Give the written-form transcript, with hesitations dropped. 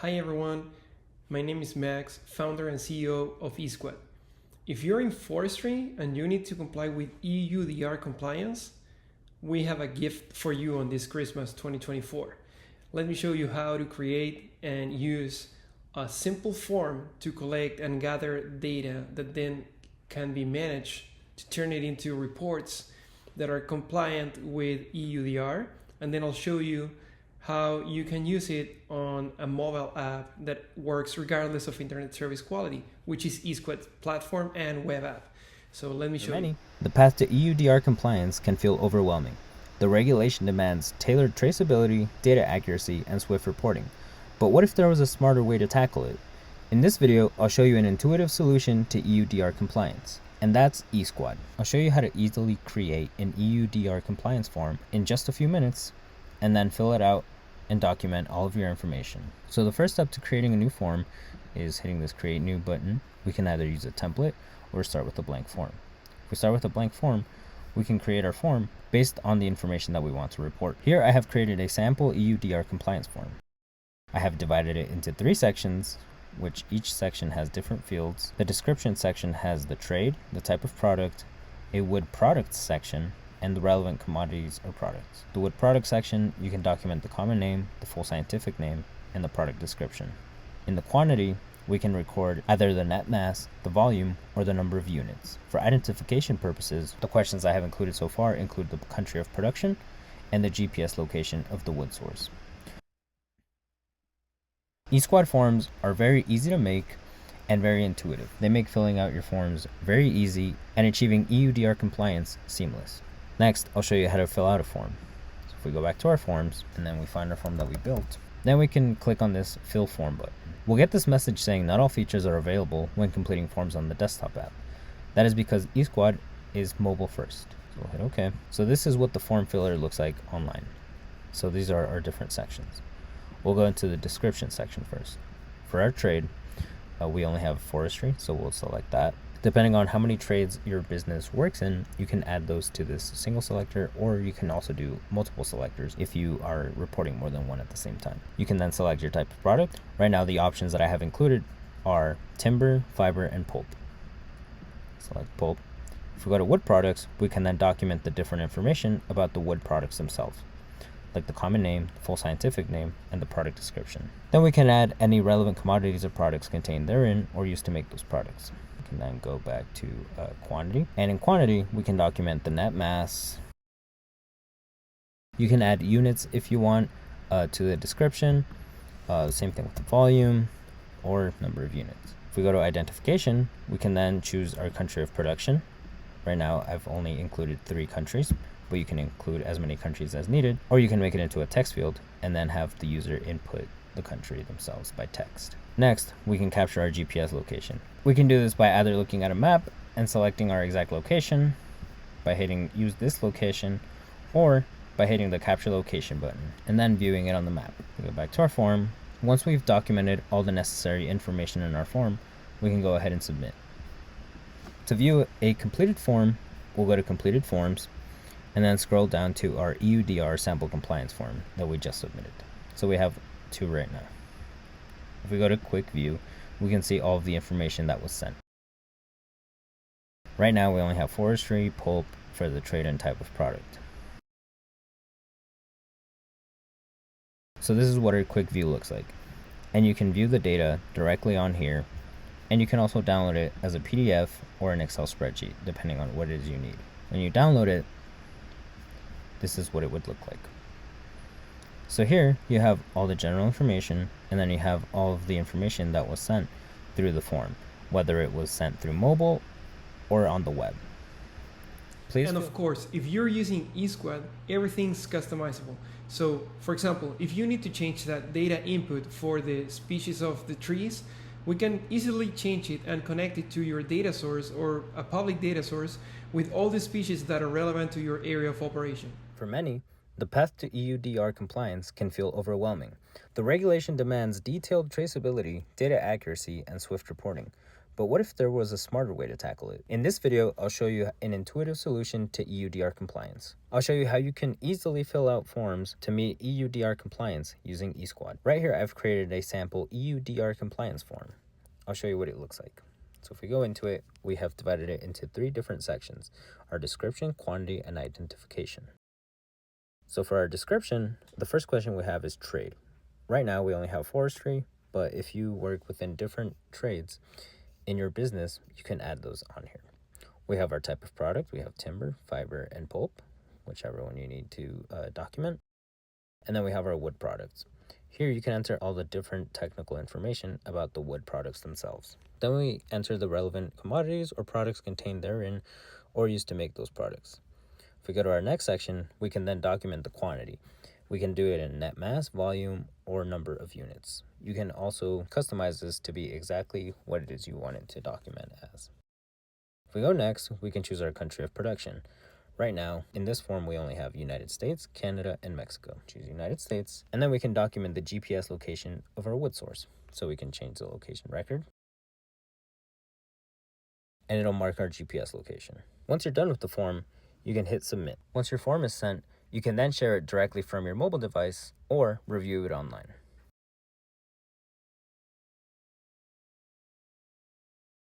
Hi everyone, my name is Max, founder and CEO of Eskuad. If you're in forestry and you need to comply with EUDR compliance, we have a gift for you on this Christmas 2024. Let me show you how to create and use a simple form to collect and gather data that then can be managed to turn it into reports that are compliant with EUDR, and then I'll show you how you can use it on a mobile app that works regardless of internet service quality, which is Eskuad's platform and web app. So let me show you. The path to EUDR compliance can feel overwhelming. The regulation demands tailored traceability, data accuracy, and swift reporting. But what if there was a smarter way to tackle it? In this video, I'll show you an intuitive solution to EUDR compliance, and that's Eskuad. I'll show you how to easily create an EUDR compliance form in just a few minutes, and then fill it out and document all of your information. So the first step to creating a new form is hitting this create new button. We can either use a template or start with a blank form. If we start with a blank form, we can create our form based on the information that we want to report. Here I have created a sample EUDR compliance form. I have divided it into 3 sections, which each section has different fields. The description section has the trade, the type of product, a wood products section, and the relevant commodities or products. The wood product section, you can document the common name, the full scientific name, and the product description. In the quantity, we can record either the net mass, the volume, or the number of units. For identification purposes, the questions I have included so far include the country of production and the GPS location of the wood source. Eskuad forms are very easy to make and very intuitive. They make filling out your forms very easy and achieving EUDR compliance seamless. Next, I'll show you how to fill out a form. So if we go back to our forms and then we find our form that we built, then we can click on this fill form button. We'll get this message saying not all features are available when completing forms on the desktop app. That is because Eskuad is mobile first. So we'll hit OK. So this is what the form filler looks like online. So these are our different sections. We'll go into the description section first. For our trade, we only have forestry, so we'll select that. Depending on how many trades your business works in, you can add those to this single selector, or you can also do multiple selectors if you are reporting more than one at the same time. You can then select your type of product. Right now, the options that I have included are timber, fiber, and pulp. Select pulp. If we go to wood products, we can then document the different information about the wood products themselves, like the common name, the full scientific name, and the product description. Then we can add any relevant commodities or products contained therein or used to make those products. We can then go back to quantity, and in quantity we can document the net mass. You can add units if you want to the description, same thing with the volume or number of units. If we go to identification, we can then choose our country of production. Right now I've only included 3 countries, but you can include as many countries as needed, or you can make it into a text field and then have the user input the country themselves by text. Next, we can capture our GPS location. We can do this by either looking at a map and selecting our exact location, by hitting use this location, or by hitting the capture location button and then viewing it on the map. We go back to our form. Once we've documented all the necessary information in our form, we can go ahead and submit. To view a completed form, we'll go to completed forms and then scroll down to our EUDR sample compliance form that we just submitted. So we have 2 right now. If we go to quick view, we can see all of the information that was sent. Right now we only have forestry, pulp for the trade and type of product. So this is what our quick view looks like. And you can view the data directly on here, and you can also download it as a PDF or an Excel spreadsheet, depending on what it is you need. When you download it, this is what it would look like. So here you have all the general information, and then you have all of the information that was sent through the form, whether it was sent through mobile or on the web. And of course, if you're using Eskuad, everything's customizable. So for example, if you need to change that data input for the species of the trees, we can easily change it and connect it to your data source or a public data source with all the species that are relevant to your area of operation. For many, the path to EUDR compliance can feel overwhelming. The regulation demands detailed traceability, data accuracy, and swift reporting. But what if there was a smarter way to tackle it? In this video, I'll show you an intuitive solution to EUDR compliance. I'll show you how you can easily fill out forms to meet EUDR compliance using Eskuad. Right here, I've created a sample EUDR compliance form. I'll show you what it looks like. So if we go into it, we have divided it into 3 different sections: our description, quantity, and identification. So for our description, the first question we have is trade. Right now, we only have forestry, but if you work within different trades in your business, you can add those on here. We have our type of product. We have timber, fiber, and pulp, whichever one you need to document. And then we have our wood products. Here you can enter all the different technical information about the wood products themselves. Then we enter the relevant commodities or products contained therein or used to make those products. If we go to our next section, we can then document the quantity. We can do it in net mass, volume, or number of units. You can also customize this to be exactly what it is you want it to document as. If we go next, we can choose our country of production. Right now, in this form, we only have United States, Canada, and Mexico. Choose United States, and then we can document the GPS location of our wood source. So we can change the location record, and it'll mark our GPS location. Once you're done with the form, you can hit submit. Once your form is sent, you can then share it directly from your mobile device or review it online.